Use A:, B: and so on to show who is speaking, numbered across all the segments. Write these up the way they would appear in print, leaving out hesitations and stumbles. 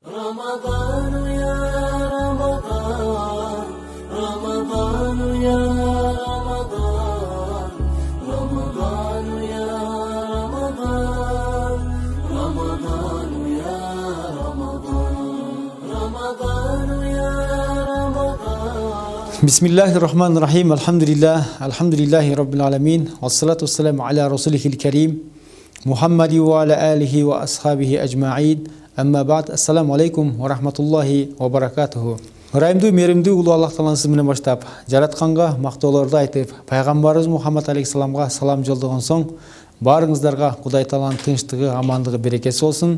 A: رمضان يا رمضان رمضان يا رمضان رمضان يا رمضان رمضان يا رمضان رمضان يا رمضان
B: بسم الله الرحمن الرحيم الحمد لله رب العالمين والصلاة والسلام على رسوله الكريم محمد وعلى آله وأصحابه أجمعين أما بعد السلام عليكم ورحمة الله وبركاته. Ырайымдуу меримдүү улуу Аллах тааласы менен баштап, жаратканга мактоолорду айтып, пайгамбарыбыз Мухаммад алейхиссаламга салам жолдогон соң, баарыңыздарга Кудай тааланын тынчтыгы, амандыгы, берекеси болсун.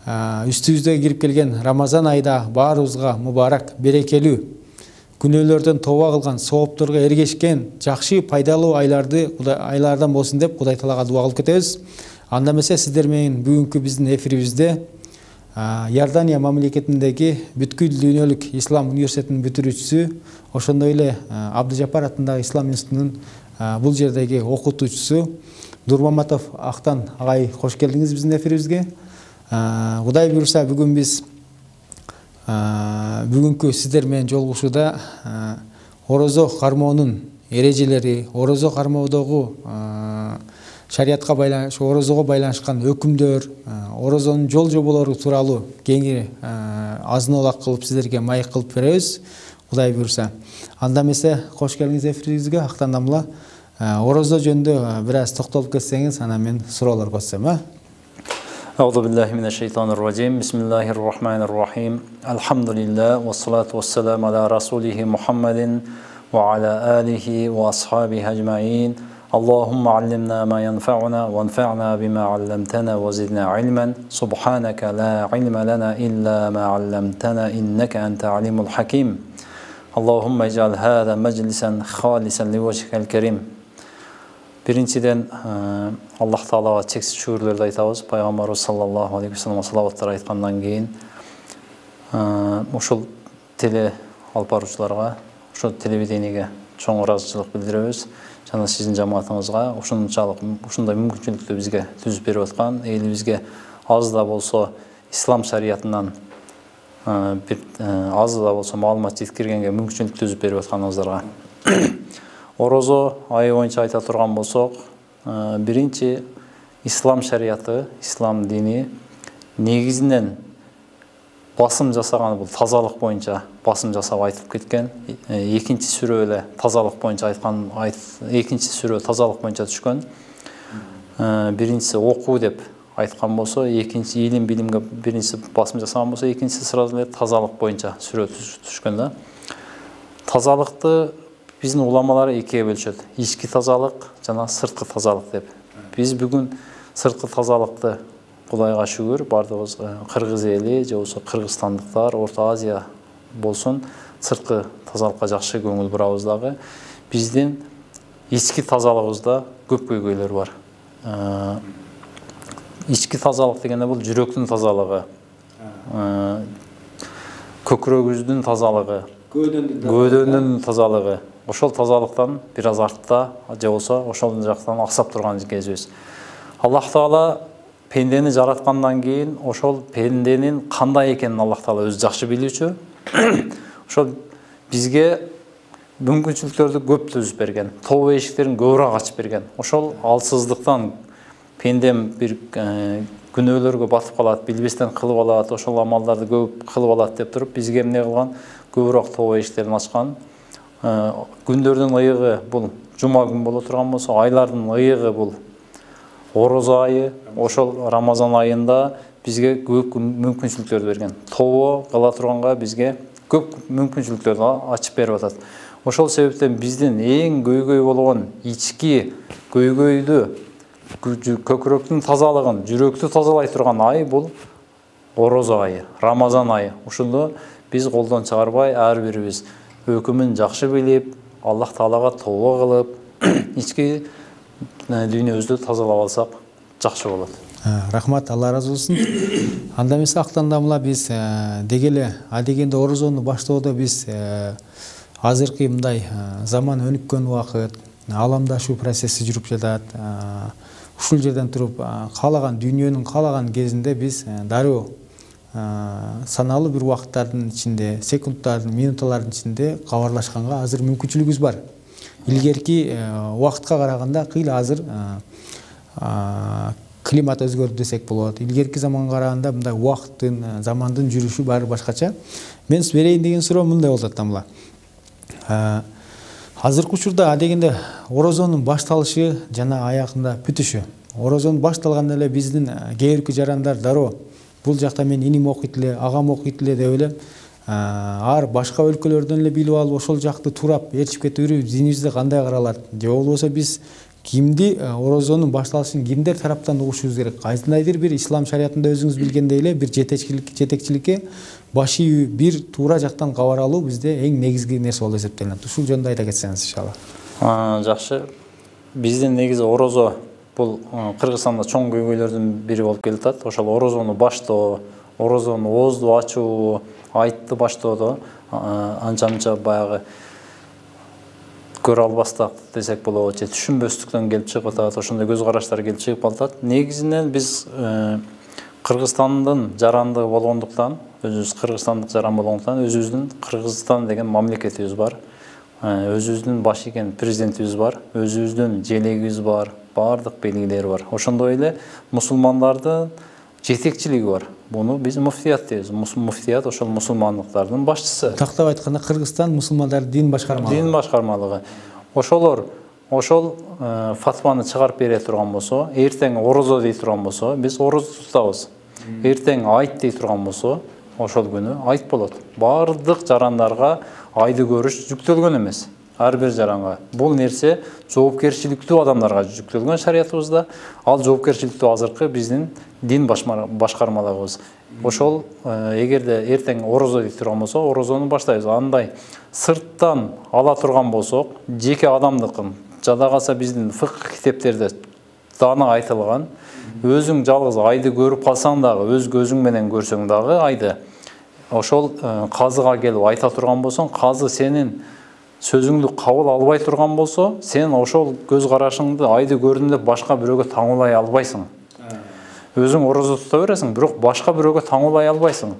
B: Үстүбүзгө кирип келген Рамазан айда баарыбызга мубарак, берекелүү, күнөөлөрдөн тооба кылган, соопторго эргешкен, жакшы, пайдалуу айлардан болсун деп Кудай таалага дуа кылып кетебиз. Анда эмесе сиздер менен бүгүнкү биздин эфирибизде Иордания мамлекетиндеги бүткүл дүйнөлүк ислам университетинин бүтүрүүчүсү, ошондой эле Абдыжапар атындагы ислам институтунун бул жердеги окутуучусу Дурмаматов Актан агай, кош келдиңиз биздин эфирибизге. Кудай буйруса бүгүн биз бүгүнкү сиздер менен жолугушууда орозо кармоонун эрежелери, орозо кармоодогу шариятка байланыш, орозого байланышкан өкүмдөр, орозонун жол жоболору тууралуу кеңири азын-аулак кылып сиздерге маек кылып беребиз. Кудай буйруса. Анда эмесе кош келиңиз эфирибизге. Актан дамла орозо жөнүндө бир аз токтолуп кетсеңиз, анан мен суроолорго өтсөм.
C: أعوذ بالله من الشيطان الرجيم بسم الله الرحمن الرحيم الحمد لله والصلاة والسلام على رسوله محمد وعلى آله وأصحابه أجمعين اللهم علمنا ما ينفعنا وانفعنا بما علمتنا وزدنا علما سبحانك لا علم لنا إلا ما علمتنا إنك أنت عليم الحكيم اللهم اجعل هذا مجلسا خالصا لوجهك الكريم. Биринчиден Аллах Таалага чексиз шүгүрлөрдү айтабыз. Пайгамбарыбыз саллаллаху алейхи ва саллям салаваттар айткандан кийин ушул теле алып баруучуларга, ушул телевидениеге чоң ыраазычылык билдиребиз. Жана сиздин жамаатыңызга ушундай мүмкүнчүлүктү бизге түзүп берип аткан, элибизге аз да болсо ислам шариятынан аз да болсо маалымат жеткиргенге мүмкүнчүлүк түзүп берип атканыңыздарга. Орозо айы боюнча айта турган болсок, биринчи ислам шарияты, ислам дини негизинен басым жасаган бул тазалык боюнча басым жасап айтып кеткен. Экинчи сүрө эле тазалык боюнча айткан, экинчи сүрө тазалык боюнча түшкөн. Биринчиси окуу деп айткан болсо, экинчи илим билимге биринчиси басым жасаган болсо, экинчиси сразу эле тазалык боюнча сүрө түшкөн да. Тазалыкты биздин уламалар экиге бөлүшөт. Ички тазалык жана сырткы тазалык деп. Биз бүгүн сырткы тазалыкты Кудайга шүгүр, бардыгыбыз кыргыз эли же болсо кыргызстандыктар, Орто Азия болсун, сырткы тазалыкка жакшы көңүл бурабыз дагы. Биздин ички тазалыгыбызда көп көйгөйлөр бар. Ички тазалык дегенде бул жүрөктүн тазалыгы, көкүрөгүбүздүн тазалыгы, көөдөнүн тазалыгы. Ошол тазалыктан бир аз артта же болсо ошол жактан аксап турган кезибиз. Аллах Таала пендени жараткандан кийин ошол пенденин кандай экенин Аллах Таала өзү жакшы билүүчү. Ошол бизге мүмкүнчүлүктөрдү көп түзүп берген, тоо эшиктерин көбүрөөк ачып берген. Ошол алсыздыктан пендем бир күнөөлөргө батып калат, билбестен кылып алат, ошол амалдарды көп кылып алат деп туруп бизге эмне кылган? Көбүрөөк тоо эшиктерин ачкан. Күндөрдүн ыйыгы бул жума күн боло турган болсо, айлардын ыйыгы бул орозо айы. Ошол Рамазан айында бизге көп мүмкүнчүлүктөрдү берген. Тоо кыла турганга бизге көп мүмкүнчүлүктөрдү ачып берип атат. Ошол себептен биздин эң көйгөй болгон ички көйгөйдү, көкүрөктүн тазалыгын, жүрөктү тазалай турган ай бул орозо айы, Рамазан айы. Ушуну биз колдон чыгарбай, ар бирибиз өкүмүн жакшы билип, Аллах Таалага тооба кылып, ички дүйнөбүздү тазалап алсак жакшы болот.
B: Рахмат, Алла разы болсун. Анда эмесе Актан дамла биз дегеле адегенде орозону баштоодо биз азыркы мындай заман өнүккөн убакыт, аламдашуу процесси жүрүп жатат. Ушул жерден туруп каалаган дүйнөнүн каалаган кезинде биз дароо саналуу бир убакыттардын ичинде, секундтардын, минуттардын ичинде кабарлашканга азыр мүмкүнчүлүгүбүз бар. Илгерки убакытка караганда кыйла азыр климат өзгөрдү десек болот. Илгерки заманга караганда мындай убакыттын, замандын жүрүшү баары башкача. Мен сиз берейин деген суроо мындай болот атамла. Азыркы учурда адегенде орозонун башталышы жана аягында бүтүшү. Орозон башталганда эле биздин кээ бирки жарандар дароо бул жакта мен иним окуйт эле, агам окуйт эле деп эле ар башка өлкөлөрдөн эле билип алып ошол жакты турап ээрчип кетүүрү динибизде кандай каралат? Же болбосо биз кимди орозонун башталышын кимдер тараптан угушубуз керек? Кайсындайдыр бир ислам шариятында өзүңүз билгендей эле бир жетекчиликке баш ийүү, бир туура жактан кабар алуу бизде эң негизги нерсе болуп эсептелет. Ушул жөнүндө айта кетсеңиз иншалла.
C: Жакшы. Биздин негизи орозо бул Кыргызстанда чоң көйгөйлөрдүн бири болуп келатат. Ошол орозону баштоо, орозону оозду ачуу, айтты баштоодо анча-мынча баягы көрө албастык десек болот, же түшүнбөстүктөн келип чыгып атат, ошондой көз караштар келип чыгып атат. Негизинен биз Кыргызстандын жарандыгы болгондуктан, өзүбүз кыргызстандык жаран болгондуктан өзүбүздүн Кыргызстан деген мамлекетибиз бар. Өзүбүздүн баш ийген президентибиз бар, өзүбүздүн желегибиз бар, баардык белгилери бар. Ошондой эле мусулмандардын жетекчилиги бар. Буну биз муфтият дейбиз. Муфтият ошол мусулмандыктардын башчысы.
B: Тактап айтканда Кыргызстан мусулмандардын дин башкармалыгы.
C: Дин башкармалыгы. Ошол фатваны чыгарып бере турган болсо, эртең орозо дей турган болсо, биз орозо тутабыз. Эртең айт дей турган болсо, ошол күнү айт болот. Баардык жарандарга айды көрүш жүктөлгөн эмес. Ар бир жаранга. Бул нерсе жоопкерчиликтүү адамдарга жүктөлгөн шариятыбызда. Ал жоопкерчиликтүү азыркы биздин дин башкармалыгыбыз. Ошол эгерде эртең орозо дей турган болсо, орозону баштайбыз. Андай сырттан ала турган болсок, жеке адамдыкын жада калса биздин фикх китептерде дана айтылган, өзүң жалгыз айды көрүп калсаң дагы, өз көзүң менен көрсөң дагы айды, ошол казыга келип айта турган болсоң, казы сенин сөзүңдү кабыл албай турган болсо, сен ошол көз карашыңды айды көрдүм деп башка бирөөгө таңуулай албайсың. Өзүң орозо тута бересиң, бирок башка бирөөгө таңуулай албайсың.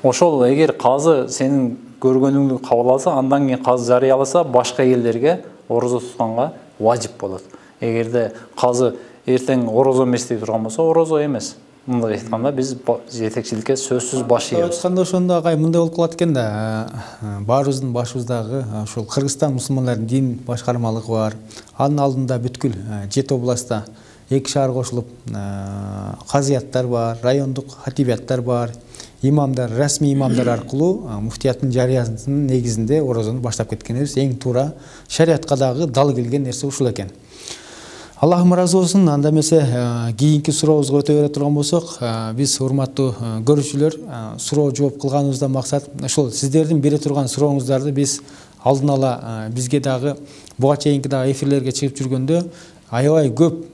C: Ошол эгер казы сенин көргөнүңдү кабыл алса, андан кийин казы жарыяласа, башка элдерге орозо тутканга важип болот. Эгерде казы эртең орозо эмес дей турган болсо, орозо эмес. Мындай айтканда биз жетекчиликке сөзсүз баш ийебиз.
B: Айтканда ошондо агай мындай болуп калат экен да, баарыбыздын башыбыздагы ошол Кыргызстан мусулмандардын дин башкармалыгы бар. Анын алдында бүткүл 7 областта 2 шаар кошулуп, казыяттар бар, райондук хатибияттар бар, имамдар, расмий имамдар аркылуу муфтияттын жарыясынын негизинде орозону баштап кеткенибиз эң туура, шариятка дагы дал келген нерсе ушул экен. Аллахым разы болсун. Анда эмесе кийинки сурообузга өтө бере турган болсок, биз урматтуу көрүүчүлөр, суроо жооп кылганыбыздан максат ошол сиздердин бере турган сурооңуздарды биз алдын ала бизге дагы буга чейинки дагы эфирлерге чыгып жүргөндө аябай көп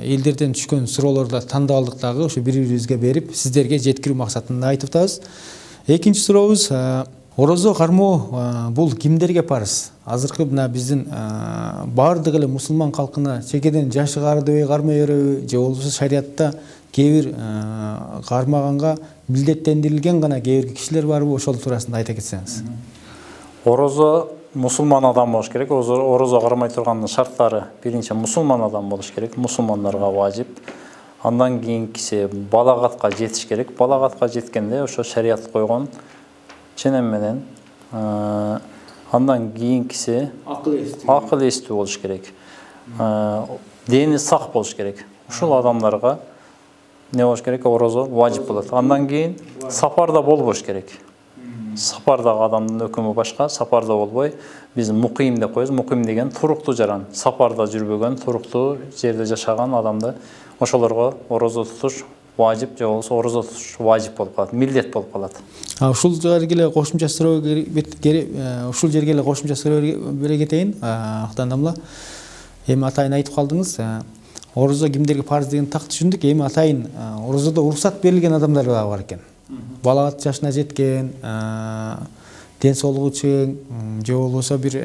B: элдерден түшкөн суроолорду тандап алдык дагы, ошо бири-бирибизге берип сиздерге жеткирүү максатында айтып атабыз. Экинчи сурообуз, орозо кармоо бул кимдерге парыз? Азыркы мына биздин баардык эле мусулман калкына чекеден жашы кары дебей кармай береби, же болбосо шариятта кээ бир кармаганга милдеттендирилген гана кээ бир кишилер барбы? Ошол туурасында айта кетсеңиз.
C: Орозо мусулман адам болуш керек. Орозо кармай тургандын шарттары: биринчи мусулман адам болуш керек, мусулмандарга важип. Андан кийинкиси балагатка жетиш керек. Балагатка жеткенде ошо шарият койгон ченем менен, андан кийинкиси акыл эстүү болуш керек. Дени сак болуш керек. Ушул адамдарга не болуш керек? Орозо важип болот. Андан кийин сапарда болбош керек. Сапардагы адамдын өкүмү башка, сапарда болбой биз муким деп коебуз. Муким деген туруктуу жаран, сапарда жүрбөгөн, туруктуу жерде жашаган адамды ошолорго орозо тутуш важип, же болбосо орозо тутуш важип болуп калат, милдет болуп калат.
B: Ушул жерге эле кошумча суроо бере кетейин. Актандамла. Эми атайын айтып калдыңыз. Орозо кимдерге парыз деген так түшүндүк. Эми атайын орозодо уруксат берилген адамдар бар экен. Балагат жашына жеткен, ден соолугу чың, же болбосо бир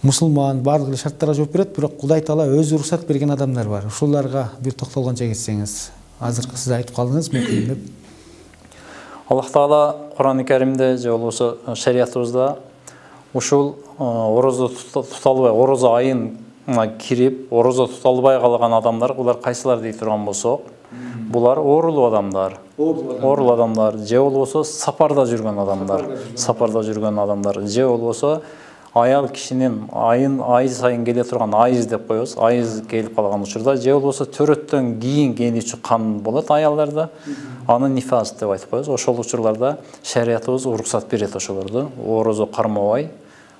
B: мусулман, бардык эле шарттарга жооп берет, бирок Кудай Таала өзү уруксат берген адамдар бар. Ушуларга бир токтолгончо кетсеңиз. азыркы сиз айтып калдыңыз мөкүн деп.
C: Аллах Таала Кур'ан-ы Каримде же болбосо шариятыбызда ушул орозо туталбай, орозо айына кирип, орозо туталбай калган адамдар, булар кайсылар дей турган болсок, булар оорулуу адамдар. Оорулуу адамдар, же болбосо сапарда жүргөн адамдар, же болбосо аял кишинин ай сайын келе турган айыз деп коебуз, айыз келип калган учурда, же болбосо төрөттөн кийин келүүчү кан болот аялдарда, аны нифас деп айтып коебуз. Ошол учурларда шариятыбыз уруксат берет ошолорду. Орозо кармабай,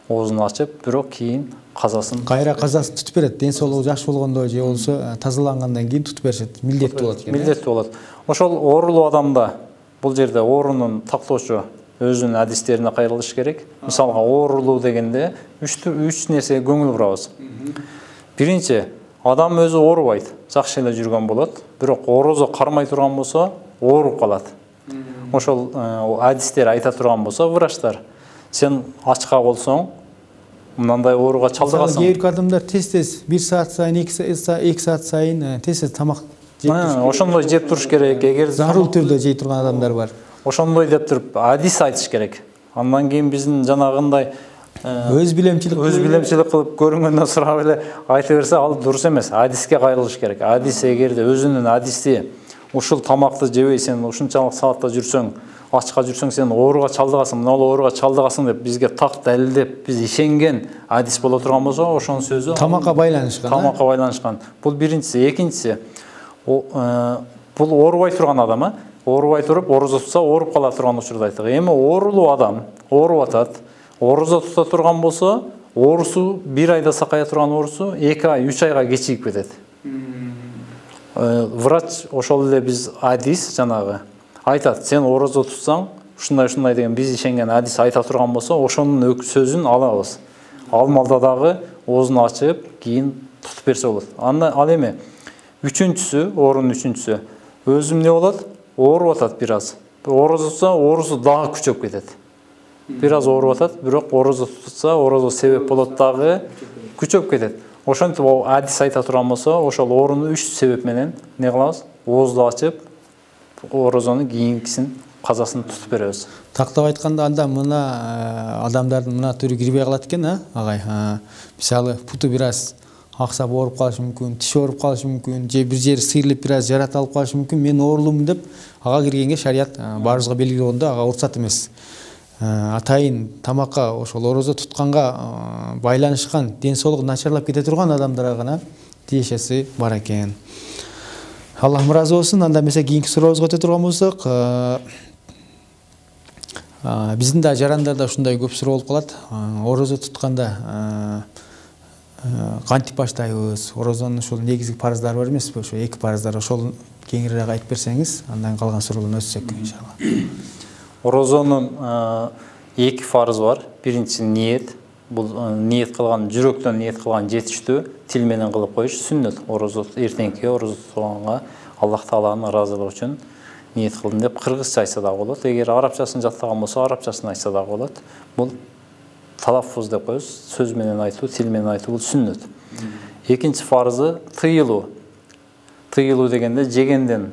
C: оозун ачып, бирок кийин казасын
B: казасын тутуп берет. Ден соолугу жакшы болгондо же болсо тазалангандан кийин тутуп беришет. Милдеттүү болот экен.
C: Милдеттүү болот. Ошол оорулуу адамда бул жерде оорунун тактоочу өзүнүн адистерине кайрылыш керек. Мисалга оорулуу дегенде үч нерсеге көңүл бурабыз. Биринчи, адам өзү оорубайт, жакшы эле жүргөн болот, бирок орозо кармай турган болсо, ооруп калат. Ошол адистер айта турган болсо, врачтар, сен ачка болсоң, мындай ооруга чалдыгасың.
B: Кээ бир адамдар тез-тез 1 саат сайын, 2 саат сайын тез-тез тамак жеп туруш.
C: Ошондой жеп туруш керек. Эгер
B: зарыл түрдө жей турган адамдар бар.
C: Ошондой деп туруп адис айтыш керек. Андан кийин биздин жанагындай
B: өз билемчилик
C: кылып көрүнгөндөн сурап эле айта берсе, ал дурус эмес. Адиске кайрылыш керек. Адис эгерде өзүнүн адиси ушул тамакты жебей сен ушунчалык саатта жүрсөң, ачка жүрсөң, сен ооруга чалдыгасың, мына ооруга чалдыгасың деп бизге так далилдеп, биз ишенген адис боло турган болсо, ошонун сөзү
B: тамакка байланышкан.
C: Бул биринчиси, экинчиси, бул оорубай турган адам, оорубай туруп, орозо тутса, ооруп кала турган учурда айттык. Эми оорулуу адам ооруп атат, орозо тута турган болсо, оорусу 1 айда сакая турган оорусу 2 ай, 3 айга кечигип кетет. Врач ошол эле биз адис жанагы айтат, сен орозо тутсаң, ушундай деген биз ишенген адис айта турган болсо, ошонун сөзүн алабыз. Ал малда дагы оозун ачып, кийин тутуп берсе болот. Ал эми үчүнчүсү, оорунун үчүнчүсү, өзүм эмне болот? Ооруп атат бир аз. Орозо тутса, оорусу дагы күчөп кетет. Бир аз ооруп атат, бирок орозо тутса, орозо себеп болот дагы күчөп кетет. Ошентип адис айта турган болсо, ошол оорууну 3 себеп менен эмне кылабыз? Оозду ачып, орозонун кийинкисин казасын тутуп беребиз.
B: Тактап айтканда анда мына адамдардын мына түрү кирбей калат экен, агай. Мисалы, путу бир аз аксап ооруп калышы мүмкүн, тиши ооруп калышы мүмкүн, же бир жери сыйрылып бир аз жарат алып калышы мүмкүн. Мен оорулуумун деп ага киргенге шарият баарыбызга белгилүү болгондо ага уруксат эмес. Атайын тамакка ошол орозо тутканга байланышкан, ден соолугу начарлап кете турган адамдарга гана тиешеси бар экен. Аллах ыраазы болсун. Анда эмесе кийинки сурообузга өтө турган болсок, биздин да жарандарда ушундай көп суроо болуп калат. Орозо тутканда кантип баштайбыз? Орозонун ушул негизги парыздары бар эмеспи? Ошо 2 парыздар, ошол кеңириээк айтып берсеңиз, андан калган суроолордон өтсөк иншалла.
C: Орозонун 2 фарызы бар. Биринчиси ниет. Бул ниет кылган, жүрөктөн ниет кылган жетиштүү, тил менен кылып коюш сүннөт. Орозо эртеңки орозо тутканга Аллах Тааланын ыраазылыгы үчүн ниет кылдым деп кыргызча айтса да болот. Эгер арабчасын жаттаган болсо, арабчасын айтса да болот. Бул талаффуз деп коебуз, сөз менен айтуу, тил менен айтуу, бул сүннөт. Экинчи фарызы тыйылуу. Тыйылуу дегенде жегенден,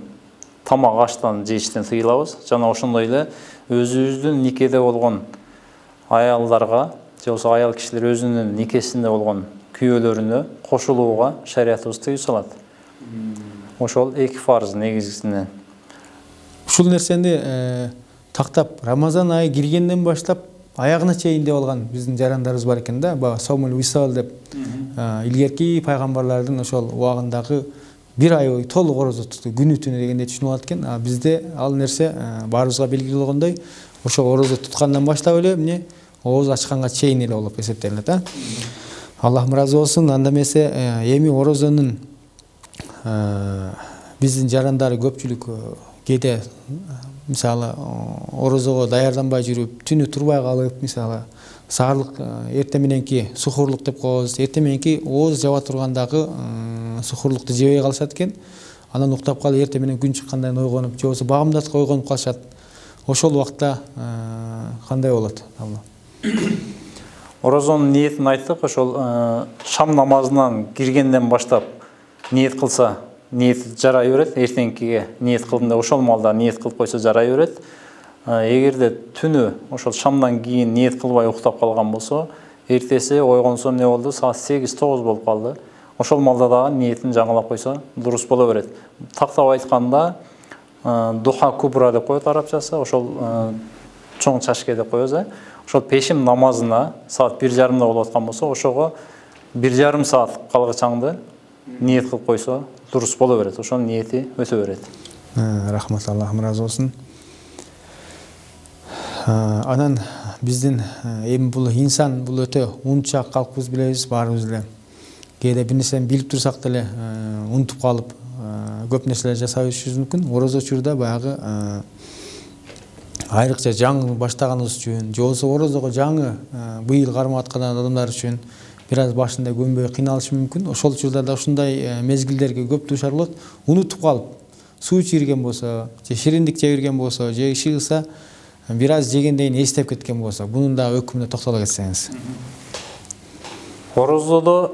C: тамак аштан жеиштен тыйылабыз. Жана ошондой эле өзүбүздүн никеде болгон аялдарга, же болбосо аял кишилер өзүнүн никесинде болгон күйөөлөрүнө кошулууга шариятыбыз тыюу салат. Ошол 2 фарыз негизгисинен.
B: Ушул нерсени тактап Рамазан айы киргенден баштап аягына чейин деп алган биздин жарандарыбыз бар экен да, бага сомул висал деп. Илгерки пайгамбарлардын ошол убагындагы 1 ай ой толук орозо тутуу, күнү түнү дегенде түшүнүп алат экен. Бизде ал нерсе баарыбызга белгилүү болгондой, ошол орозо туткандан баштап эле эмне ооз ачканга чейин эле болуп эсептелет, Аллах ыраазы болсун. Анда эмесе эми орозонун биздин жарандары көпчүлүк кээде мисалы орозого даярданбай жүрүп, түнү турбай калып, мисалы саарлык эрте мененки сухурлук деп коебуз. Эрте мененки ооз жаба тургандагы сухурлукту жебей калышат экен. Анан уктап калып эрте менен күн чыккандан ойгонуп, же болбосо багымдатка ойгонуп калышат. Ошол убакта кандай болот?
C: Орозонун ниетин айттык. Ошол шам намазынан киргенден баштап ниет кылса ниет жарай берет, ертеңгіге ниет қылдым деп ошол маалда ниет кылып койсо жарай берет. Эгерде түнү ошол шамдан кийин ниет кылбай уктап калган болсо, эртеси ойгонсо эмне болду? Саат 8-9 болуп калды. Ошол маалда дагы ниетин жаңылап койсо дурус боло берет. Тактап айтканда духа кубра деп коет арабчасы, ошол чоң чашке деп коебуз. Ошол пешим намазына саат 1:30 болуп аткан болсо, ошого 1,5 саат калгычаңды ниет кылып койсо дурус боло берет. Ошонун ниети өтө берет.
B: Рахмат, Аллах разы болсун. Анан биздин эми бул инсан бул өтө унчак калкыбыз билебиз, баарыбыз эле. Кээде бир нерсени билип турсак деле унутуп калып көп нерселер жасабышыбыз мүмкүн. Орозо учурда баягы айрыкча жаңы баштаганыбыз үчүн, же болбосо орозого жаңы быйыл кармап аткан адамдар үчүн бир аз башында көнбөй кыйналышы мүмкүн. Ошол учурда ушундай мезгилдерге көп дуушар болот. Унутуп калып, суу ичирген болсо, же шириндик жебирген болсо, же иши кылса, бир аз жегенден эстеп кеткен болсо, бунун да өкүмүнө токтоло кетсеңиз.
C: Орозодо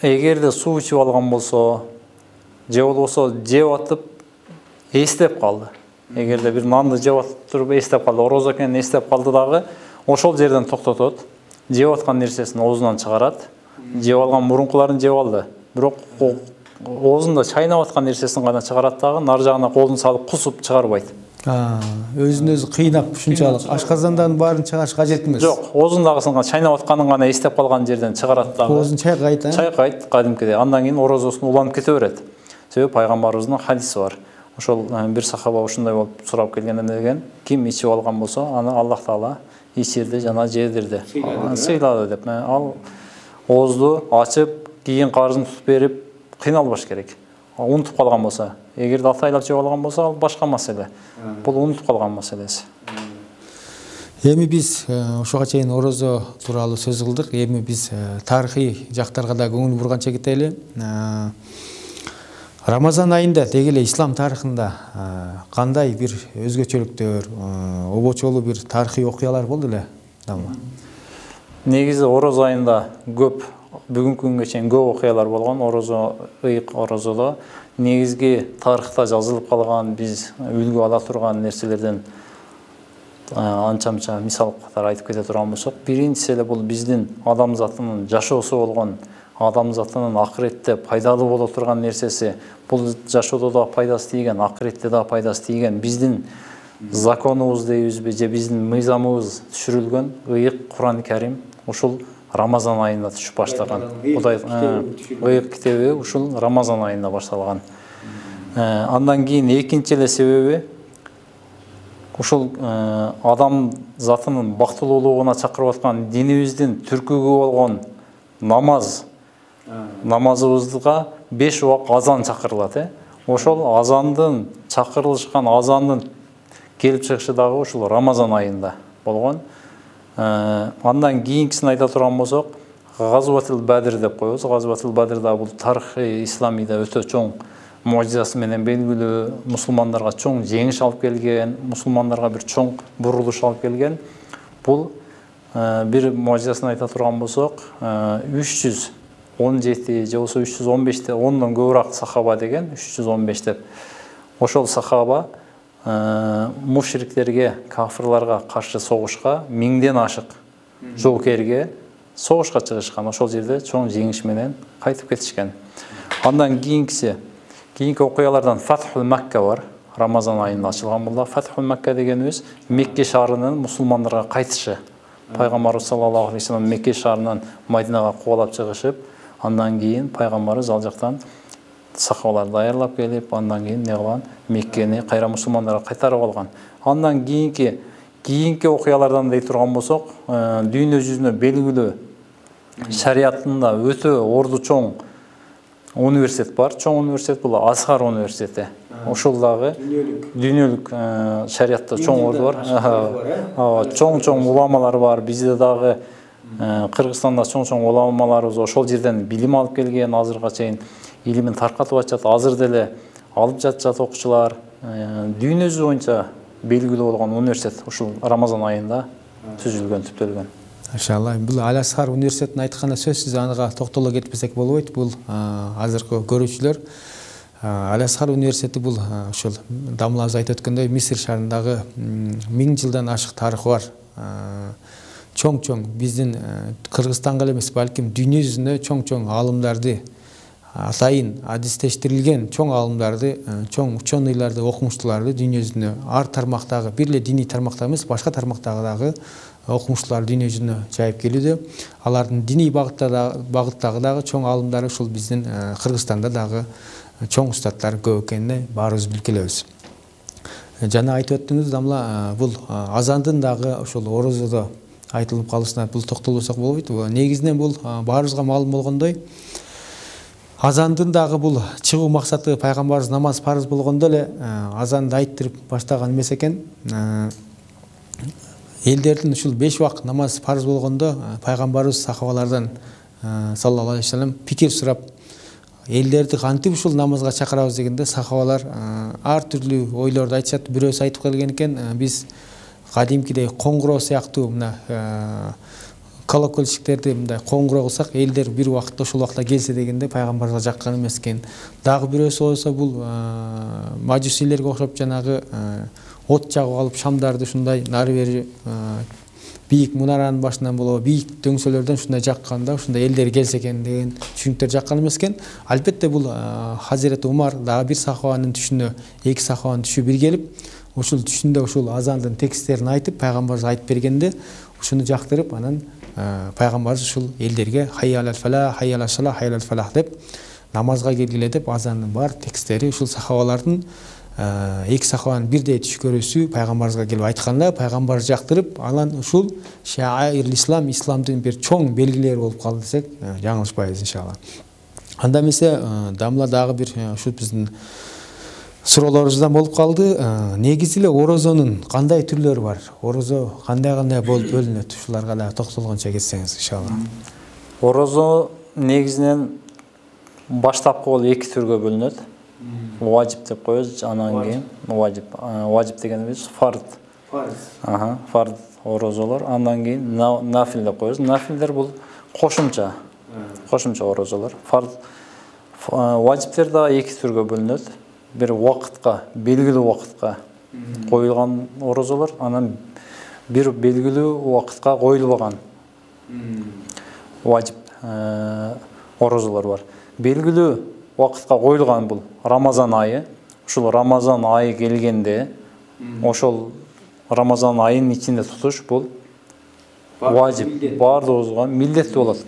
C: эгерде суу ичип алган болсо, же болбосо жеп атып эстеп калды. Эгерде бир нанды жеп атып туруп эстеп калды, орозо экенин эстеп калды дагы, ошол жерден токтотот. Жеп аткан нерсесин оозунан чыгарат. Жеп алган мурункуларын жеп алды. Бирок оозунда чайнап аткан нерсесин гана чыгарат дагы, нар жагына колун салып кусуп чыгарбайт.
B: Өзүн өзү кыйнап ушунчалык ашказандан баарын чыгарыш кажет эмес.
C: Жок, оозундагысын чайнап атканын гана эстеп калган жерден чыгарат дагы.
B: Оозун чайкайт,
C: Чайкайт кадимкидей. Андан кийин орозосун уланып кете берет. Себеби пайгамбарыбыздын хадиси бар. Ошол бир сахаба ушундай болуп сурап келгенде деген, ким ичип алган болсо, аны Аллах Таала ичирди жана жедирди. Сыйлады деп. Ал оозду ачып, кийин карызын тутуп берип, кыйналбаш керек. Унутуп калган болсо, эгерде атайлап жеп алган болсо, ал башка маселе. Бул унутуп калган маселеси.
B: Эми биз ошого чейин орозо тууралуу сөз кылдык. Эми биз тарыхый жактарга да көңүл бурганча кетели. Рамазан айында деги эле ислам тарыхында кандай бир өзгөчөлүктөр, обочолуу бир тарыхый окуялар болду эле?
C: Негизи орозо айында көп, бүгүнкү күнгө чейин көп окуялар болгон. Орозо, ыйык орозодо негизги тарыхта жазылып калган, биз үлгү ала турган нерселерден анча-мынча мисал катары айтып кете турган болсок, биринчиси эле бул биздин адамзатынын жашоосу болгон, адамзатынын акыретте пайдалуу боло турган нерсеси. Бул жашоодо да пайдасы тийген, акыретте да пайдасы тийген, биздин законубуз дейбизби, же биздин мыйзамыбыз түшүрүлгөн ыйык Кур'ан-ы Карим ушул Рамазан айында түшүп баштаган. Ыйык китеби ушул Рамазан айында башталган. Андан кийин экинчи эле себеби ушул адам затынын бактылуулугуна чакырып аткан динибиздин түркүгү болгон намаз. Намазыбызга 5 убак азан чакырылат. Ошол азандын чакырылышкан азандын келип чыгышы дагы ушул Рамазан айында болгон. Андан кийинкисин айта турган болсок, Газватул Бадр деп коебуз. Газватул Бадр да бул тарыхый исламийда өтө чоң мужизасы менен белгилүү, мусулмандарга чоң жеңиш алып келген, мусулмандарга бир чоң бурулуш алып келген. Бул бир мужизасын айта турган болсок, 317 же болсо 315 ондон көбүрөөк сахаба деген, 315 деп. Ошол сахаба мушриктерге, кафирларга каршы согушка 1000ден ашык жоокерге согушка чыгышкан. Ошол жерде чоң жеңиш менен кайтып кетишкен. Андан кийинки окуялардан Фатхул Макка бар. Рамазан айында ачылган булда. Фатхул Макка дегенибиз Мекке шаарынын мусулмандарга кайтышы. Пайгамбарыбыз саллаллаху алейхи вассалам Мекке шаарынан Мадинага кубалап чыгышып, андан кийин пайгамбарыбыз ал жактан сахабаларды даярлап келип, андан кийин не кылган? Меккени кайра мусулмандарга кайтарып алган. Андан кийинки окуялардан дей турган болсок, дүйнө жүзүнө белгилүү шариятында өтө орду чоң университет бар. Чоң университет бул Азхар университети. Ошол дагы дүйнөлүк шариятта чоң орду бар. Чоң уламалар бар. Бизде дагы Кыргызстанда чоң уламаларыбыз ошол жерден билим алып келген, азырга чейин илимин таркатып атышат. Азыр деле алып жатышат окуучулар. Дүйнө жүзү боюнча белгилүү болгон университет ушул Рамазан айында түзүлгөн, түптөлгөн.
B: Иншалла, бул Ал-Азхар университетин айтканда сөзсүз анага токтоло кетпесек болбойт. Бул азыркы көрүүчүлөр Аль-Азхар университети бул ошол дамлабыз айтып өткөндөй Мисир шаарындагы 1000 жылдан ашык тарыхы бар. Чоң-чоң биздин Кыргызстанга эмес, балким дүйнө жүзүнө чоң-чоң аалымдарды, атайын адистештирилген чоң аалымдарды, чоң ученыйларды, окумуштууларды дүйнө жүзүнө ар тармактагы, бир эле диний тармакта эмес, башка тармактагы окумуштуулар дүйнө жүзүнө жайып келүүдө. Алардын диний багыттагы дагы чоң аалымдары ушул биздин Кыргызстанда дагы чоң устаттар көп экенине баарыбыз билгилебиз. Жана айтып өттүңүз дамла, бул азандын дагы ошол орозодо айтылып калышына бул токтолсок болбойт. Негизинен бул баарыбызга маалым болгондой, азандын дагы бул чыгуу максаты пайгамбарыбыз намаз парыз болгондо эле азанды айттырып баштаган эмес экен. Элдердин ушул 5 убакыт намаз парыз болгондо пайгамбарыбыз сахабалардан саллаллаху алейхи вассалам пикир сурап, элдерди кантип ушул намазга чакырабыз дегенде сахабалар ар түрлүү ойлорду айтышат. Бирөөсү айтып келген экен, биз кадимкидей коңгуроо сыяктуу мына колокольчиктерди мындай коңгуроо кылсак, элдер бир убакытта ушул убакта келсе дегенде пайгамбарга жаккан эмес экен. Дагы бирөөсү болсо бул мажусилерге окшоп жанагы от жагып алып шамдарды ушундай нары бери бийик мунаранын башынан болобу бийик дөңсөлөрдөн ушундай жакканда ушундай элдер келсе экен деген түшүнүктөр жаккан эмес экен. Албетте бул Хазирети Умар дагы бир сахабанын түшүнө, эки сахабанын түшү бир келип, ушул түшүндө ушул азандын тексттерин айтып, пайгамбарыбыз айтып бергенде ушуну жактырып, анан пайгамбарыбыз ушул элдерге хайя алал фалах, хайя алал салах, хайя алал фалах деп намазга келгиле деп азандын бар тексттери ушул сахабалардын эки сахабанын бирдей түш көрүүсү пайгамбарыбызга келип айтканда, пайгамбар жактырып, анан ушул шаир ислам, исламдын бир чоң белгилери болуп калды десек, жаңылышпайбыз иншалла. Анда эмесе дамла дагы бир ушул биздин суроолорубуздан болуп калды. Негизи эле орозонун кандай түрлөрү бар? Орозо кандай болуп бөлүнөт? Ушуларга да токтолгончо кетсеңиз иншалла.
C: Орозо негизинен баштапкы болуп эки түргө бөлүнөт. Ваджиб деп коебуз, анан кийин ваджиб. Ваджиб дегенибиз фард. Фард орозолор. Андан кийин нафил деп коебуз. Нафилдер бул кошумча. Кошумча орозолор. Фард ваджиптер да эки түргө бөлүнөт. Бир убакытка, белгилүү убакытка коюлган орозолор, анан бир белгилүү убакытка коюлбаган ваджиб орозолор бар. Белгилүү убакытка коюлган бул Рамазан айы. Ушул Рамазан айы келгенде, ошол Рамазан айынын ичинде тутуш бул ваджиб, бардыгыбызга милдеттүү болот.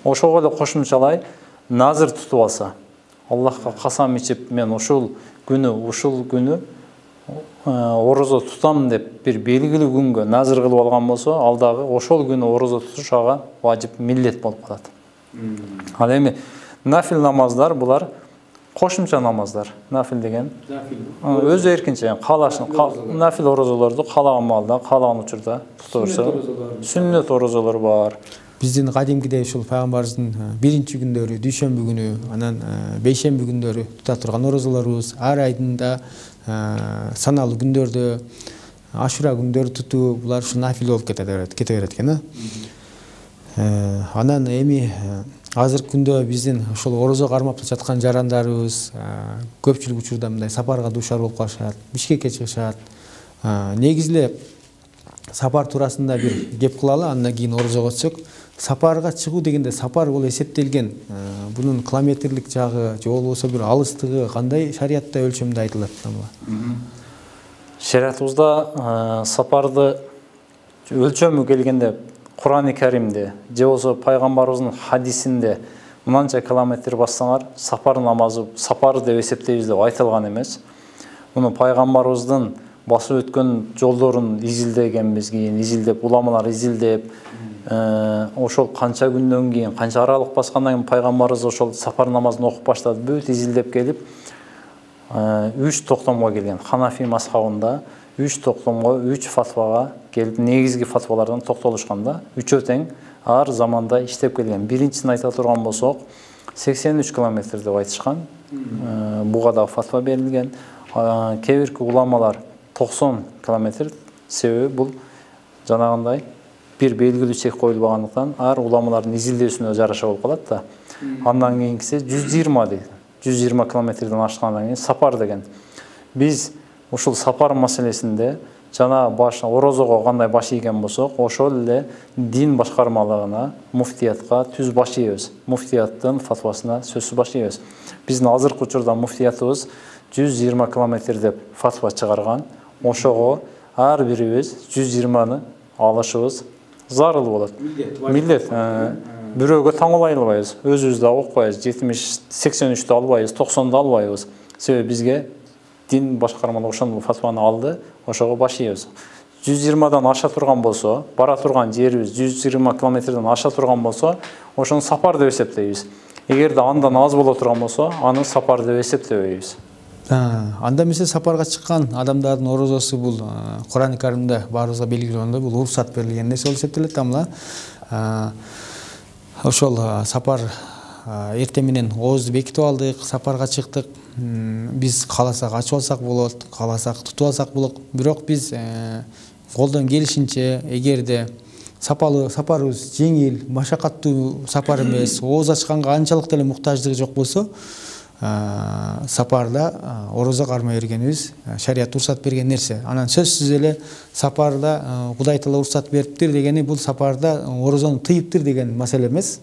C: Ошого эле кошумчалай назыр тутуп алса, Аллахка касам ичип, мен ушул күнү орозо тутам деп бир белгилүү күнгө назыр кылып алган болсо, ал дагы ошол күнү орозо тутуш ага ваджиб, милдет болуп калат. Ал эми нафил намаздар булар кошумча намаздар. Нафил деген өз эркинче нафил орозолорду каалаган маалда, каалаган учурда тута берсе, сүннөт орозолор бар.
B: Биздин кадимкидей ушул пайгамбарыбыздын биринчи күндөрү, дүйшөмбү күнү, анан бейшемби күндөрү тута турган орозолорубуз, ар айдында саналуу күндөрдө, ашура күндөрү тутуу, булар ушу нафил болуп кете берет экен. Анан эми азыркы күндө биздин ошол орозо кармап жаткан жарандарыбыз көпчүлүк учурда мындай сапарга дуушар болуп калышат, Бишкекке чыгышат. Негизи эле сапар туурасында бир кеп кылалы, андан кийин орозого өтсөк. Сапарга чыгуу дегенде сапар бул эсептелген. Бунун километрлик жагы же болбосо бир алыстыгы кандай шариятта өлчөмдө айтылат?
C: Шариятыбызда сапарды өлчөмү келгенде Кур'ан-ы Каримде же болсо пайгамбарыбыздын хадисинде мынанча километр бассаңар сапар намазы, сапар деп эсептейбиз деп айтылган эмес. Муну пайгамбарыбыздын басып өткөн жолдорун изилдегенбиз, кийин изилдеп, уламалар изилдеп, ошол канча күндөн кийин, канча аралык баскандан кийин пайгамбарыбыз ошол сапар намазын окуп баштады, бүт изилдеп келип, 3 токтомго келген. Ханафи мазхабында 3 токтомго, 3 фатвага келип, негизги фатвалардан токтолушканда, үчөө тең ар заманда иштеп келген. Биринчисин айта турган болсок, 83 километр деп айтышкан. Буга да фатва берилген. Кээ бирки уламалар 90 километр, себеби бул жанагындай бир белгилүү чек коюлбагандыктан ар уламалардын изилдөөсүнө жараша болуп калат да. Андан кийинкиси 120 дейт. 120 километрден ашқандан кейін сапар деген. Біз ушул сапар маселесинде жана орозого кандай баш ийген болсок, ошол эле дин башкармалыгына, муфтиятка түз баш ийбиз. Муфтияттын фатвасына сөзсүз баш ийбиз. Биздин азыркы учурда муфтиятыбыз 120 километр деп фатва чыгарган. Ошого ар бирибиз 120-ны алышыбыз зарыл болот. Милдет. Бирөөгө таңылай албайбыз. Өзүбүз да окпайбыз. 70-83-дө албайбыз, 90-да албайбыз. Себеби бизге дин башкармалыгы ошол фатваны алды, ошого баш ийбиз. 120-дан аша турган болсо, бара турган жерибиз 120 километрден аша турган болсо, ошону сапар деп эсептейбиз. Эгерде андан аз боло турган болсо, аны сапар деп эсептебейбиз.
B: Анда эмесе сапарга чыккан адамдардын орозосу бул Кур'ан-ы Каримде баарыбызга белгилүү, бул уруксат берилген нерсе болуп эсептелет. Ошол сапар эртең менен оозду бекитип алдык, сапарга чыктык. Биз кааласак ачып алсак болот, кааласак тутуп алсак болот. Бирок биз колдон келишинче, эгерде сапарыбыз жеңил, машакаттуу сапар эмес, ооз ачканга анчалык деле муктаждыгы жок болсо, сапарда орозо кармай бергенибиз шарият уруксат берген нерсе. Анан сөзсүз эле сапарда Кудай Таала уруксат бериптир дегени бул сапарда орозону тыйыптыр деген маселе эмес.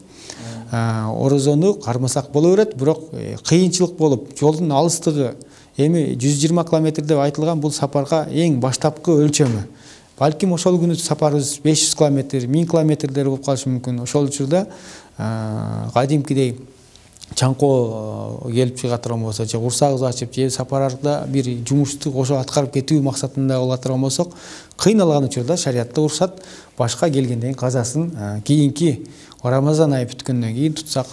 B: Орозону кармасак боло берет, бирок кыйынчылык болуп, жолдун алыстыгы эми 120 километр деп айтылган бул сапарга эң баштапкы өлчөмү. Балким ошол күнү сапарыбыз 500 километр, 1000 километрлер болуп калышы мүмкүн. Ошол учурда кадимкидей чаңкоо келип чыга турган болсо, же курсагыбызды ачып, же сапарда бир жумушту ошо аткарып кетүү максатында боло турган болсок, кыйналган учурда шариатта уруксат башка келгенден казасын кийинки Рамазан айы бүткөндөн кийин тутсак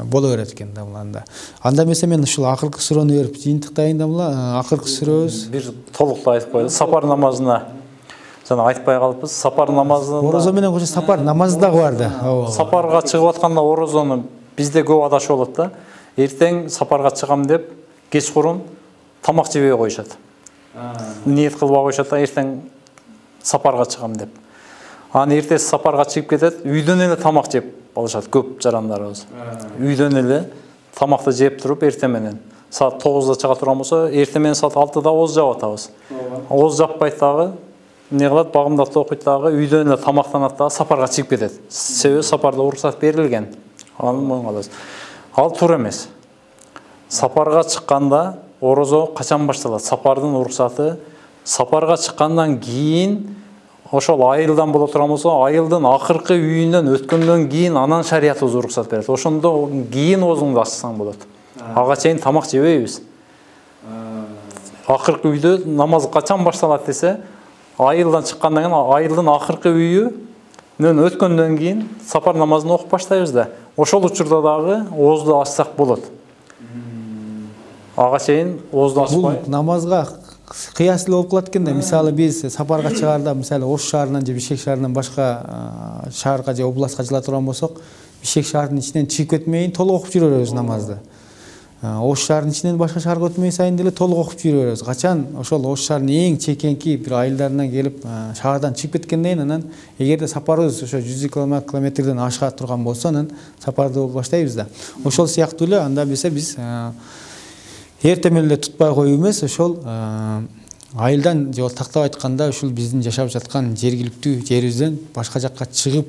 B: боло берет экен да буланда. Анда эмесе мен ушул акыркы суроону берип жыйынтыктайын да була. Акыркы сүрөбүз
C: бир толуктуу айтып коелу. Сапар намазына жана айтпай калыппыз. Сапар намазында
B: орозо менен кошо сапар намазы дагы бар да.
C: Сапарга чыгып атканда орозону бизде көп адашып болот да. Эртең сапарга чыгам деп кечкурун тамак жебей коюшат. Ниет кылбай коюшат да, эртең сапарга чыгам деп. Аны эртеси сапарга чыгып кетет, үйдөн эле тамак жеп алышат көп жарандарыбыз. Үйдөн эле тамакты жеп туруп эртең менен саат 9-да чыга турган болсо, эртең менен саат 6-да ооз жап атабыз. Ооз жаппайт дагы, эмне кылат, багымдакты окуйт дагы, үйдөн эле тамактанат дагы, сапарга чыгып кетет. Себеби сапарда уруксат берилген. Аны моюнга алабыз. Ал туура эмес. Сапарга чыкканда орозо качан башталат? Сапардын уруксаты сапарга чыккандан кийин ошол айылдан боло турган болсо, айылдын акыркы үйүнөн өткөндөн кийин анан шариятыбыз уруксат берет. Ошондо кийин оозуңду ачсаң болот. Ага чейин тамак жебейбиз. Акыркы үйдө намаз качан башталат десе, айылдан чыккандан кийин айылдын акыркы үйүнөн өткөндөн кийин сапар намазын окуп баштайбыз да. Ошол учурда дагы оозду ачсак болот. Ага чейин оозду ачпай.
B: Бул намазга кыяс эле болуп калат экен да. Мисалы биз сапарга чыгарда, мисалы Ош шаарынан же Бишкек шаарынан башка шаарга же областка жыла турган болсок, Бишкек шаарынын ичинен чыгып кетмейин толук окуп жүрө беребиз намазды. Ош шаарынын ичинен башка шаарга өтмөй сайын деле толук окуп жүрө беребиз. Качан ошол Ош шаарынын эң чекенки бир айылдарынан келип шаардан чыгып кеткенден кийин анан эгерде сапарыбыз ошо 100 километрден аша турган болсо, анан сапарды баштайбыз да. Ошол сыяктуу эле анда биз эртең менен эле тутпай коюу эмес, ошол айылдан же тактап айтканда ушул биздин жашап жаткан жергиликтүү жерибизден башка жакка чыгып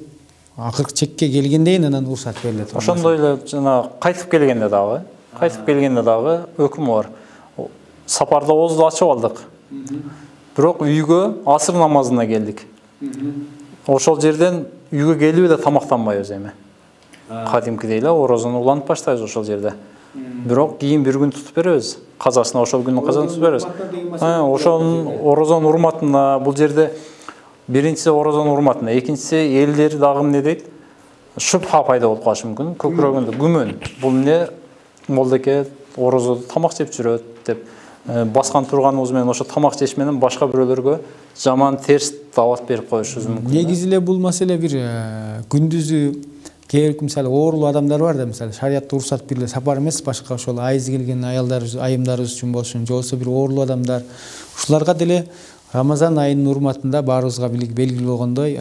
B: акыркы чекке келгенден кийин анан уруксат берилет.
C: Ошондой эле жана кайтып келгенде дагы өкүмү бар. Сапарда оозду ачып алдык. Бирок үйгө асыр намазына келдик. Ошол жерден үйгө келип эле тамактанбайбыз эми. Кадимкидей эле орозону улантып баштайбыз ошол жерде. Бирок кийин бир күн тутуп беребиз. Казасына ошол күндүн казасын тутуп беребиз. Ошонун орозонун урматына бул жерде биринчиси орозонун урматына, экинчиси элдер дагы эмне дейт? Шубха пайда болуп калышы мүмкүн. Көкүрөгүндө күмөн. Бул эмне? Молдеке орозодо тамак жеп жүрөт деп баскан турганыбыз менен ошо тамак жеш менен башка бирөөлөргө жаман терс дават берип коюшубуз мүмкүн.
B: Негизи эле бул маселе бир күндүзү кээ мисалы оорулуу адамдар бар да, мисалы шариятта уруксат бериле сапар эмес, башка ошол айызы келген аялдарыбыз, айымдарыбыз үчүн болсун, же болбосо бир оорулуу адамдар, ушуларга деле Рамазан айынын урматында баарыбызга белгилүү болгондой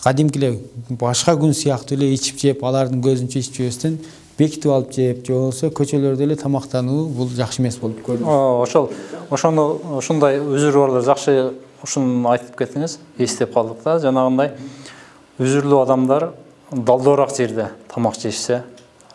B: кадимки эле башка күн сыяктуу эле ичип жеп, алардын көзүнчө ичип жебестен бекитип алып жеп, же болбосо көчөлөрдө эле тамактануу бул жакшы эмес болуп көрүнөт.
C: Ошондой үзүрү барлар жакшы ушуну айтып кеттиңиз, эстеп калдык да. Жанагындай үзүрлүү адамдар далдоораак жерде тамак жешсе,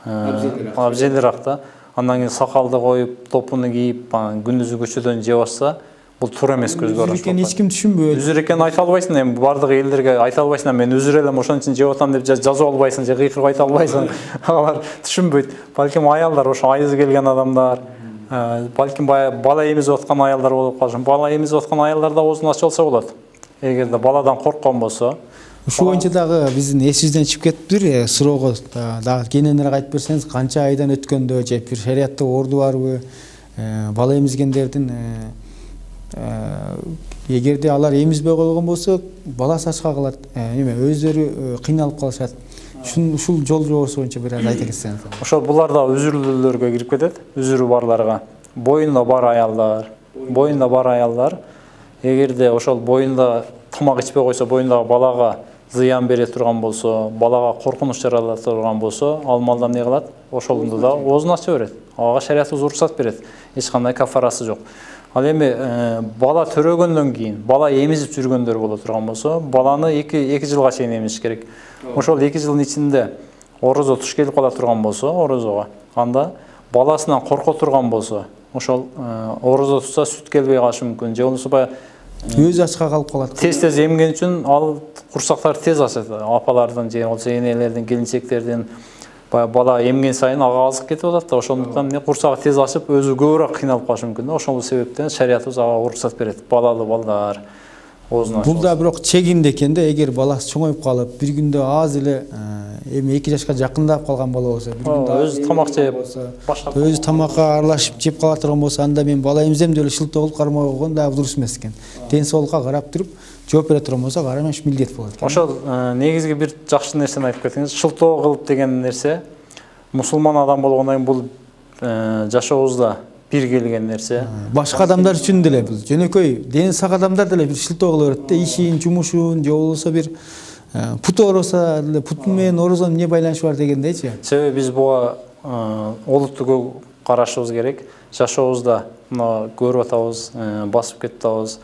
C: абзелирак да. Андан кийин сакалды коюп, топуну кийип, күндүзү көчөдөн жеп атса, бул туура эмес көзгө караш.
B: Үзүр экенин эч ким түшүнбөйт.
C: Үзүр экенин айта албайсың, эми бардык элдерге айта албайсың, мен үзүр элем, ошон үчүн жеп атам деп жазып албайсың, же кыйкырып айта албайсың. Алар түшүнбөйт. Балким аялдар, ошо айызы келген адамдар, балким бала эмизип аткан аялдар болуп калышы. Бала эмизип аткан аялдар да оозун ачып алса болот. Эгерде баладан корккон болсо.
B: Ушул боюнча дагы биздин эсибизден чыгып кетиптир, суроого дагы кененирээк айтып берсеңиз, канча айдан өткөндө же бир шариятта орду барбы, бала эмизгендердин эгерде алар эмизбей койгон болсо, баласы ачка калат, эме өздөрү кыйналып калышат. Ушул жол жобосу боюнча бир аз айта кетсеңиз.
C: Ошол булар да үзүрлүүлөргө кирип кетет, үзүрү барларга. Боюнда бар аялдар, эгерде ошол боюнда тамак ичпей койсо, боюндагы балага зыян бере турган болсо, балага коркунуч жарала турган болсо, ал малдан не кылат? Ошолунда да оозун ача берет. Ага шариятыбыз уруксат берет. Эч кандай кафарасы жок. Ал эми бала төрөгөндөн кийин, бала эмизип жүргөндөр боло турган болсо, баланы 2 жылга чейин эмизиш керек. Ошол 2 жылдын ичинде орозо туш келип кала турган болсо, орозого, анда баласынан корко турган болсо, ошол орозо тутса сүт келбей калышы мүмкүн. Же болбосо баягы
B: өзү ачка калып калат.
C: Тез эмген үчүн ал курсактар тез ачат. Апалардын же болбосо энелердин, келинчектердин бала эмген сайын ага азык кетип атат да, ошондуктан курсагы тез ачып, өзү көбүрөөк кыйналып калышы мүмкүн да. Ошол себептен шариятыбыз ага уруксат берет. Балалы балдар оозун ачып.
B: Бул да бирок чегинде экен да, эгер баласы чоңоюп калып, бир күндө аз эле эми 2 жашка жакындап калган бала болсо, бир күндө
C: өзү тамак жеп,
B: өзү тамакка аралашып жеп кала турган болсо, анда мен бала эмизем деп эле шылтоо кылып кармай койгон да дурус эмес экен. Ден соолукка карап туруп, жооп бере турган болсо, карамаш милдет болот.
C: Ошол негизги бир жакшы нерсени айтып кеттиңиз. Шылтоо кылып деген нерсе мусулман адам болгондон кийин бул жашообузда бир келген нерсе.
B: Башка адамдар үчүн деле бул жөнөкөй дени сак адамдар деле бир шылтоо кыла берет да, ишин, жумушун, же болбосо бир пут ооросо деле пут менен орозонун эмне байланышы бар дегендейчи.
C: Себеби биз буга олуттуу карашыбыз керек. Жашообузда мына көрүп атабыз, басып кетип атабыз.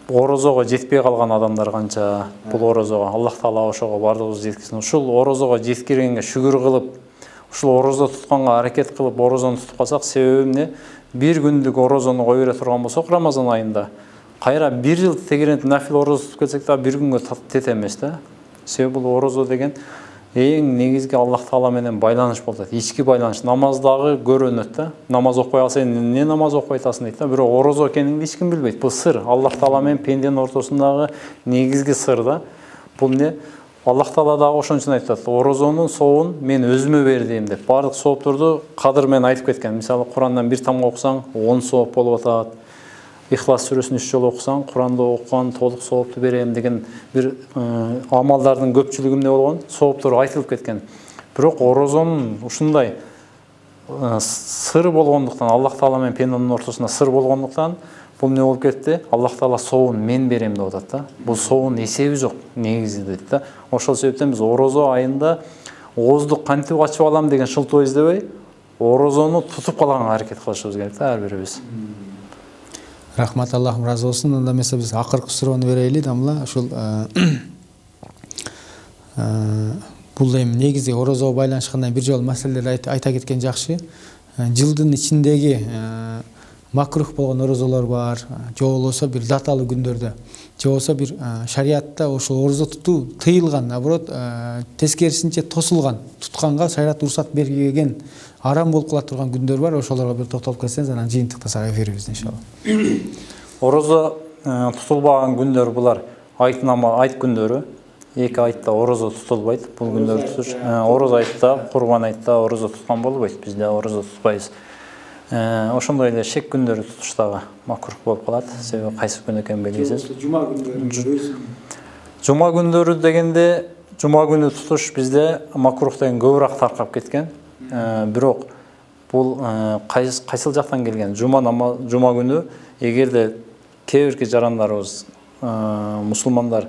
C: Орозого жетпей калган адамдар канча, бул орозого Аллах Таала ошого бардыгыбыз жеткизсин. Ушул орозого жеткиргенге шүгүр кылып, ушул орозо тутканга аракет кылып, орозону тутуп калсак, себеби эмне? Бир күндүк орозону кое бере турган болсок, Рамазан айында кайра 1 жыл тегерентип нафил орозо тутуп келсек да, бир күнгө тете эмес да. Себеби бул орозо деген эң негизги Аллах Таала менен байланыш болот. Ички байланыш. Намаздагы көрөнөт да. Намаз окуй алсаң, эмне намаз окуй атасың дейт да. Бирок орозо экенинди эч ким билбейт. Бул сыр. Аллах Таала менен пенденин ортосундагы негизги сыр да. Бул не? Аллах Таала дагы ошон үчүн айтат. Орозонун сообун мен өзүмө бердим деп. Бардык соопторду кадыр менен айтып кеткен. Мисалы, Курандан бир тамга окусаң, 10 сооп болуп атат. Ихлас сүрөсүн 3 жолу окусаң, Куранды окуган толук соопту берем деген бир амалдардын көпчүлүгү эмне болгон? Сооптор айтылып кеткен. Бирок орозонун ушундай сыр болгондуктан, Аллах Таала менен пенденин ортосунда сыр болгондуктан, бул эмне болуп кетти? Аллах Таала сообун мен берем деп атат да. Бул сообунун эсеби жок негизи дейт да. Ошол себептен биз орозо айында оозду кантип ачып алам деген шылтоо издебей, орозону тутуп калганга аракет кылышыбыз керек да, ар бирибиз.
B: Рахмат, Аллахым разы болсун. Анда эмесе биз акыркы суроону берели дамла. Ушул бул эми негизи орозого байланышкандай бир жолу маселелерди айта кеткен жакшы. Жылдын ичиндеги макрух болгон орозолор бар, же болбосо бир даталуу күндөрдө, же болбосо бир шариятта ошол орозо тутуу тыйылган, наоборот, тескерисинче тосулган, тутканга шарият уруксат берген, арам болуп кала турган күндөр бар. Ошолорго бир токтолуп кетсеңиз, анан жыйынтыктасак эфирибизди иншалла.
C: Орозо тутулбаган күндөр булар айт күндөрү. 2 айтта орозо тутулбайт. Бул күндөрдү тутуш. Орозо айтта, Курбан айтта орозо туткан болбойт. Бизде орозо тутпайбыз. Ошондой эле шек күндөрү тутуштагы макрух болуп калат. Себеби кайсы күн экенин белгисиз.
B: Жума күндөрү.
C: Жума күндөрү дегенде, жума күнү тутуш бизде макрух деген көбүрөөк таркап кеткен. Бирок бул кайсыл жактан келген? Жума күнү эгерде кээ бирки жарандарыбыз, мусулмандар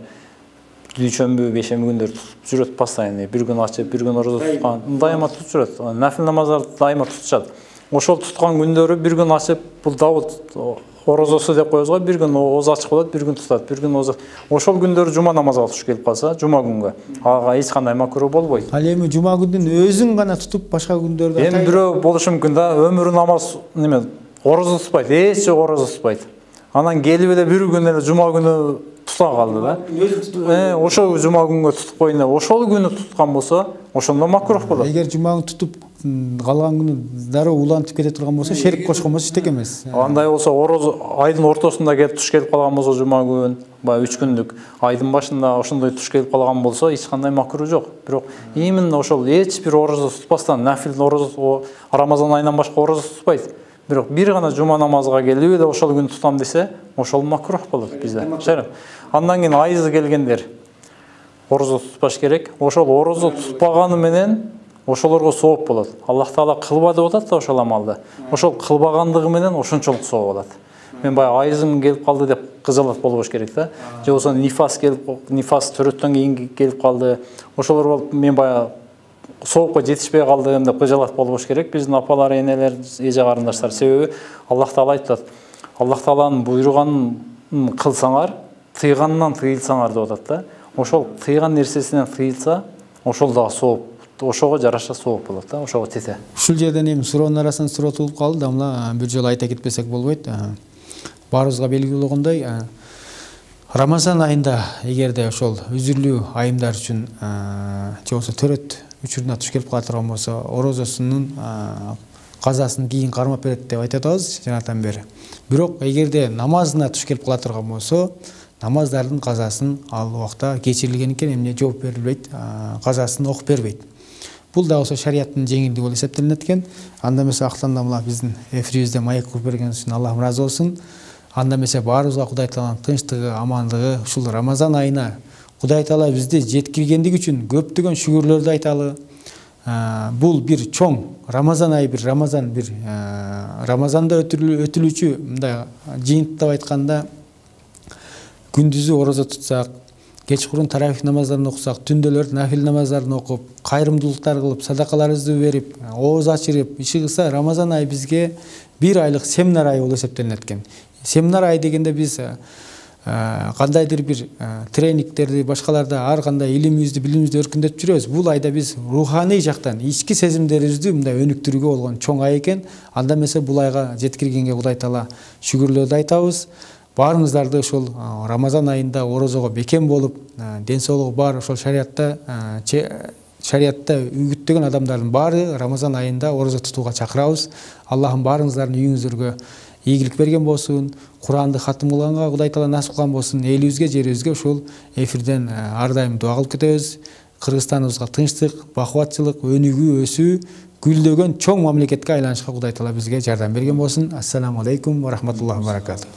C: дүйшөмбү, бейшемби күндөрү тутуп жүрөт постоянно. Бир күн ачып, бир күн орозо туткан, дайыма тутуп жүрөт. Нафил намаздарды дайыма тутушат. Ошол туткан күндөрү бир күн ачып, бул Давуд орозосу деп коебуз го, бир күн оозу ачык болот, бир күн тутат, бир күн оозу. Ошол күндөрү жума намазга туш келип калса, жума күнгө ага эч кандай макруh болбойт.
B: Ал эми жума күндүн өзүн гана тутуп, башка күндөрдө
C: Эми бирөө болушу мүмкүн да, өмүрү намаз неме, орозо тутпайт, эч орозо тутпайт. Анан келип эле бир күн эле жума күнү тута калды да. Ошол жума күнгө тутуп койду. Ошол күнү туткан болсо, ошондо макруh болот.
B: Эгер жума күнү тутуп калган күнү дароо улантып кете турган болсо, шерик кошкон болсо эчтеке эмес.
C: Андай болсо, орозо айдын ортосунда келип туш келип калган болсо, жума күн, баягы 3 күндүк айдын башында ошондой туш келип калган болсо, эч кандай макруh жок. Бирок именно ошол эч бир орозо тутпастан, нафил орозо, Рамазан айынан башка орозо тутпайт. Бирок бир гана жума намазга келип эле ошол күнү тутам десе, ошол макруh болот бизде. Андан кийин айызы келгендер орозо тутпаш керек. Ошол орозо тутпаганы менен ошолорго сооп болот. Аллах Таала кылба деп атат да ошол амалды. Ошол кылбагандыгы менен ошончолук сооп болот. Мен баягы айызым келип калды деп кызалат болбош керек да. Же болсо нифас төрөттөн кийин келип калды. Ошолор болуп мен баягы соопко жетишпей калдым деп кыжалат болбош керек. Биздин апалар, энелер, эже карындаштар, себеби Аллах Таала айтат. Аллах Тааланын буйруганын кылсаңар, тыйганынан тыйылсаңар деп атат да. Ошол тыйган нерсесинен тыйылса, ошол дагы сооп, ошого жараша сооп болот да, ошого тете.
B: Ушул жерден эми суроонун арасынан суроо туулуп калды да, мына бир жолу айта кетпесек болбойт. Баарыбызга белгилүү болгондой, Рамазан айында эгерде ошол үзүрлүү айымдар үчүн же болсо төрөт учуруна туш келип кала турган болсо, орозосунун казасын кийин кармап берет деп айтып атабыз жанатан бери. Бирок эгерде намазына туш келип кала турган болсо, намаздардын казасын ал убакта кечирилген экен, эмне жооп берилбейт, казасын окуп бербейт. Бул да болсо шариаттын жеңилдиги болуп эсептелинет экен. Анда эмесе актанда мына биздин эфирибизде маек куруп бергениңиз үчүн Аллахым ыраазы болсун. Анда эмесе баарыбызга Кудай Тааланын тынчтыгы, амандыгы ушул Рамазан айына Кудай Таала бизди жеткиргендиги үчүн көптөгөн шүгүрлөрдү айталы. Бул бир чоң Рамазан айы, бир Рамазанда өтүлүүчү мындай жыйынтыктап айтканда, күндүзү орозо тутсак, кечкурун таравих намаздарын окусак, түндөлөр нафил намаздарын окуп, кайрымдуулуктар кылып, садакаларыбызды берип, ооз ачырып, иши кылса, Рамазан айы бизге бир айлык семинар айы болуп эсептелинет экен. Семинар айы дегенде биз кандайдыр бир тренингтерди, башкаларда ар кандай илимибизди, билимибизди өркүндөтүп жүрөбүз. Бул айда биз руханий жактан ички сезимдерибизди мындай өнүктүрүүгө болгон чоң ай экен. Анда эмесе бул айга жеткиргенге Кудай Таала шүгүрлөрдү айтабыз. Баарыңыздарды ошол Рамазан айында орозого бекем болуп, ден соолугу бар ошол шариатта үгүттөгөн адамдардын баары Рамазан айында орозо тутууга чакырабыз. Аллахым баарыңыздардын үйүңүздөргө ийгилик берген болсун, Куранды хатым кылганга Кудай Таала насип кылган болсун. Элибизге, жерибизге ошол эфирден ар дайым дуа кылып кетебиз. Кыргызстаныбызга тынчтык, бакубатчылык, өнүгүү, өсүү, гүлдөгөн чоң мамлекетке айланышка Кудай Таала бизге жардам берген болсун. Ассаламу алейкум ва рахматуллахи ва баракатух.